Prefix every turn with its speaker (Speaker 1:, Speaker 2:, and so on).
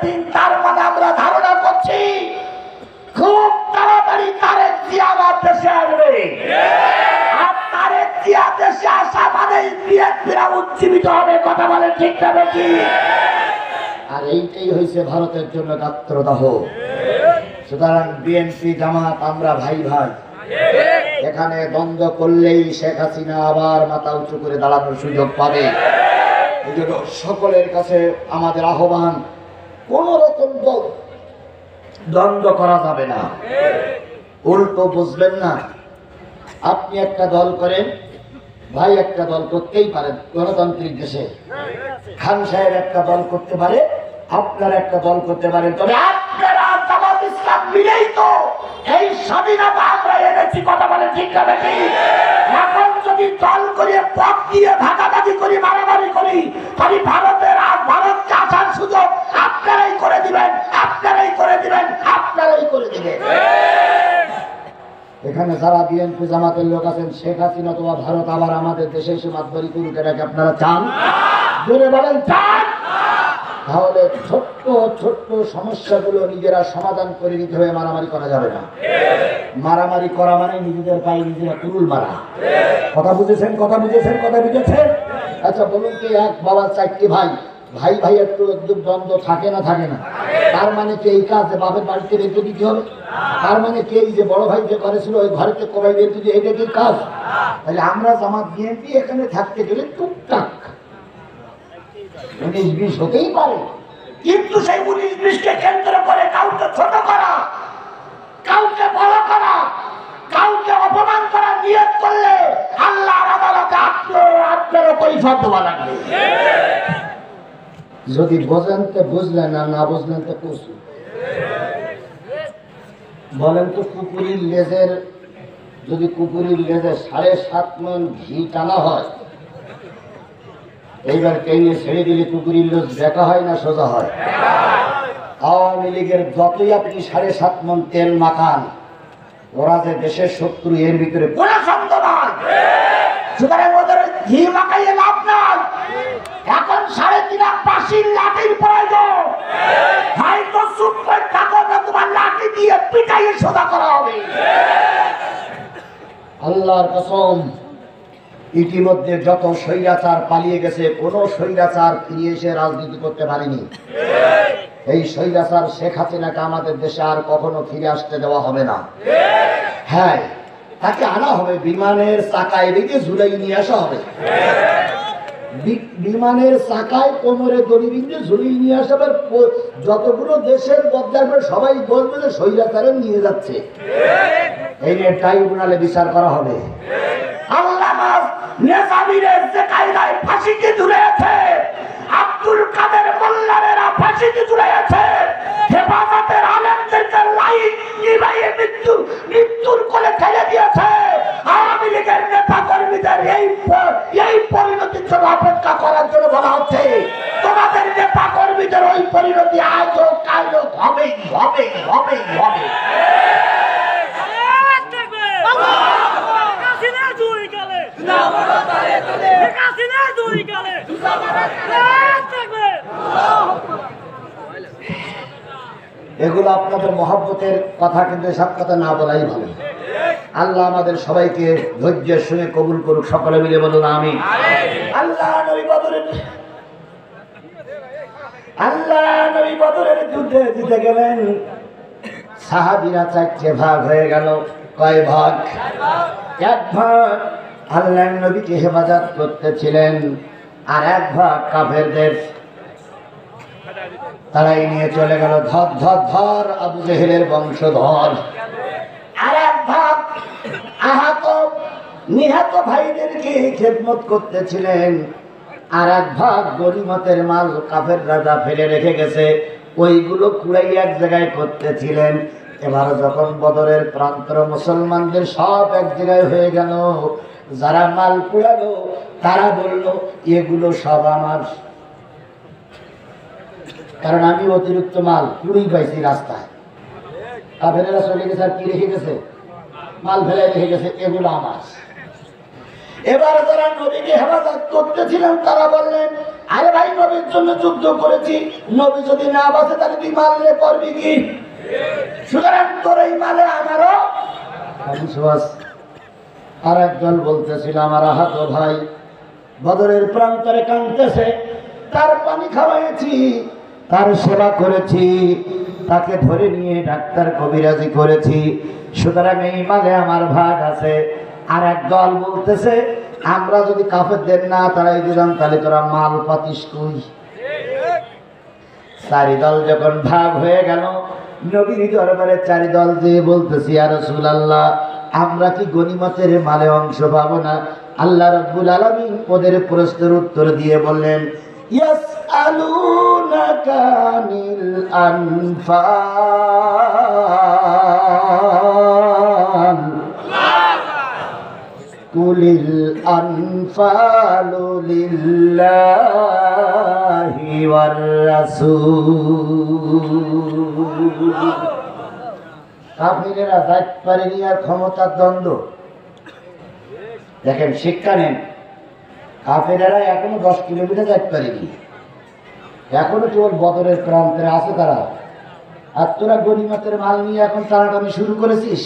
Speaker 1: দিন, তার মানে আমরা ধারণা করছি খুব তাড়াতাড়ি তারেক জিয়া আমার দেশে আসবে। আর তারেক জিয়া দেশে আসা মানে বিএনপিরা উজ্জীবিত হবে। কথা বলে ঠিক না বেশি? আর এইটাই হয়েছে ভারতের জন্য গাত্রদাহ। সুতরাং বিএনপি জামাত আমরা ভাই ভাই। এখানে দ্বন্দ্ব করলেই শেখ হাসিনা আবার মাথা উঁচু করে দাঁড়ানোর সুযোগ পাবে। এই জন্য সকলের কাছে আমাদের আহ্বান, কোন রকম দ্বন্দ্ব করা যাবে না। উল্টো বুঝবেন না, আপনি একটা দল করেন, ভাই একটা দল করতেই পারেন গণতান্ত্রিক দেশে। খান সাহেব একটা দল করতে পারে, আপনারা একটা দল করতে পারেন, তবে আপনারা জামাত ইসলাম মিলেই তো এই স্বাধীনতা আমরা এনেছি। কথা বলে ঠিক না বেশি? এখন যদি দল করে পথ দিয়ে ভাগাভাগি করি, মারামারি করি, তাহলে ভারতের ভারতকে আসার সুযোগ আপনারাই করে দিবেন, আপনারাই করে দিবেন, আপনারাই করে দিবেন। এখানে যারা বিএনপি জামাতের লোক আছেন, শেখ হাসিনা অথবা ভারত আবার আমাদের দেশে এসে মাতবরি করুক, এটাকে আপনারা চান? জোরে বলেন চান? তাহলে ছোট্ট ছোট্ট সমস্যাগুলো নিজেরা সমাধান করে নিতে হবে, মারামারি করা যাবে না। মারামারি করা মানে নিজেদের পায়ে নিজেরা কুরুল মারা। কথা বুঝেছেন? কথা বুঝেছেন? কথা বুঝেছেন? আচ্ছা বলুন কি, এক বাবার চারটি ভাই, ভাই ভাই একটু দ্বন্দ্ব থাকে না? থাকে না? তার মানে কি এই কাজ বাপের বাড়িতে রেখে দিতে হবে? তার মানে কি এই যে বড় ভাই যে করেছিল ওই ঘরেতে কবাই রেখে দিয়ে এটা কি কাজ? তাহলে আমরা জামাত বিএনপি এখানে থাকতে গেলে টুকটাক 19-20 হতেই পারে, কিন্তু সেই 19-20কে কেন্দ্র করে কাউকে ছোট করা, কাউকে বড় করা, কাউকে অপমান করা নিয়ত করলে আল্লাহর আদালতে আপনার পরিফল দেওয়া লাগবে। যদি বোঝেন তো বুঝলেন, আর না বুঝলেন তো কচু। বলেন তো, কুকুরের লেজের যদি কুকুরের লেজে 7.5 মণ ঘি টানা হয়, এইবার টেনে ছেড়ে দিলে কুকুরের লেজ দেখা হয় না সোজা হয়? আওয়ামী লীগের যতই আপনি 7.5 মণ তেল মাখান, ওরা যে দেশের শত্রু এর ভিতরে কোনো সন্দেহ নাই। সুতরাং ওদের ঘি মাখাইয়ে লাভ নাই। এখন 3.5 ফাঁসির লাঠির প্রয়োজন। হয়তো চুপ করে থাকো না, তোমার লাঠি দিয়ে পিটাইয়ে সোজা করা হবে। আল্লাহর কসম, ইতিমধ্যে যত স্বৈরাচার পালিয়ে গেছে, কোন স্বৈরাচার ফিরে এসে রাজনীতি করতে পারেনি। এই স্বৈরাচার শেখ হাসিনাকে আমাদের দেশে আর কখনো ফিরে আসতে দেওয়া হবে না। হ্যাঁ, তাকে আনা হবে, বিমানের চাকায় রেখে ঝুলাই নিয়ে আসা হবে। বিমানের চাকায় কোমরে দড়ি বিন্দু ঝুলিয়ে নিয়ে আসা হবে। যতগুলো দেশের বদলাবে সবাই বলবে যে স্বৈরাচারে নিয়ে যাচ্ছে, এই নিয়ে ট্রাইব্যুনালে বিচার করা হবে। আল্লামা নেজামীরের যে কায়দায় ফাঁসিকে ঝুলিয়েছে, আব্দুল কাদের মোল্লারেরা ফাঁসিকে ঝুলিয়েছে, হেফাজতের আলেমদেরকে লাইন নিভাইয়ে মৃত্যুর কোলে ঠেলে দিয়েছে। আওয়ামী লীগের নেতা কর্মীদের এই পরিণতির জন্য অপেক্ষা করার জন্য বলা হচ্ছে, তোমাদের নেতা কর্মীদের ওই পরিণতি আজও কালও হবেই হবেই হবেই হবে। এগুলো আপনাদের মহব্বতের কথা, কিন্তু সব কথা না বলাই ভালো। আল্লাহ আমাদের সবাইকে ধৈর্যের সঙ্গে কবুল করুক। সকলে মিলে বলুন আমিন। আল্লাহ নবী বদরের যুদ্ধে জিতে গেলেন। সাহাবীরা 4টে ভাগ হয়ে গেল। কয় ভাগ? 1 ভাগ আল্লাহ নবীকে হেফাজত করতেছিলেন, আর 1 ভাগ কাফেরদের তারাই নিয়ে চলে গেল। ধর ধর ধর আবু জেহেলের বংশধর। আর 1 ভাগ আহত নিহত ভাইদেরকে খেদমত করতেছিলেন, আর 1 ভাগ গনিমতের মাল কাফের রাজা ফেলে রেখে গেছে, ওইগুলো কুড়াই এক জায়গায় করতেছিলেন। এবার যখন বদরের প্রান্তর মুসলমানদের সব এক জায়গায় হয়ে গেল, যারা মাল কুড়ালো তারা বলল এগুলো সব আমার, কারণ আমি অতিরিক্ত মাল কুড়িয়ে পাইছি রাস্তায়। কাফেরেরা চলে গেছে, আর কি রেখে গেছে? মাল ফেলে রেখে গেছে, এগুলো আমার। এবার যারা নবীকে হেফাজত করতেছিলেন তারা বললেন আরে ভাই নবীর জন্য যুদ্ধ করেছি, নবী যদি না বাঁচে তাহলে তুই মারলে করবি কি? সুতরাং তোর এই মালে আমারও বিশ্বাস। আর একজন বলতেছিল আমার আহত ভাই বদরের প্রান্তরে কাঁদতেছে, তার পানি খাওয়াইছি, তার সেবা করেছি, তাকে ধরে নিয়ে ডাক্তার কবিরাজি করেছি, সুতরাং এই মালে আমার ভাগ আছে। আর এক দল বলতেছে আমরা যদি কাফেরদের না তাড়াই দিলাম তাহলে তোরা মাল পাতিস কই? চারি দল যখন ভাগ হয়ে গেল, নবীর দরবারে চারি দল যে বলতেছি ইয়া রাসূলুল্লাহ আমরা কি গনিমতের মালে অংশ পাবো না? আল্লাহ রাব্বুল আলামিন ওদের প্রশ্নের উত্তর দিয়ে বললেন ইয়াসআলুনাকা আনিল আনফাল কুলিল আনফালু লিল্লাহি ওয়ার রাসূল। কাফিরেরা যাইতে পারেনি আর ক্ষমতার দ্বন্দ্ব। দেখেন শিক্ষা নেন, কাফিরেরা এখনো 10 কিলোমিটার যাইতে পারেনি, এখনো কেবল বদরের প্রান্তে আছে তারা। আর তোরা গনিমতের মাল নিয়ে এখন টানাটানি শুরু করেছিস।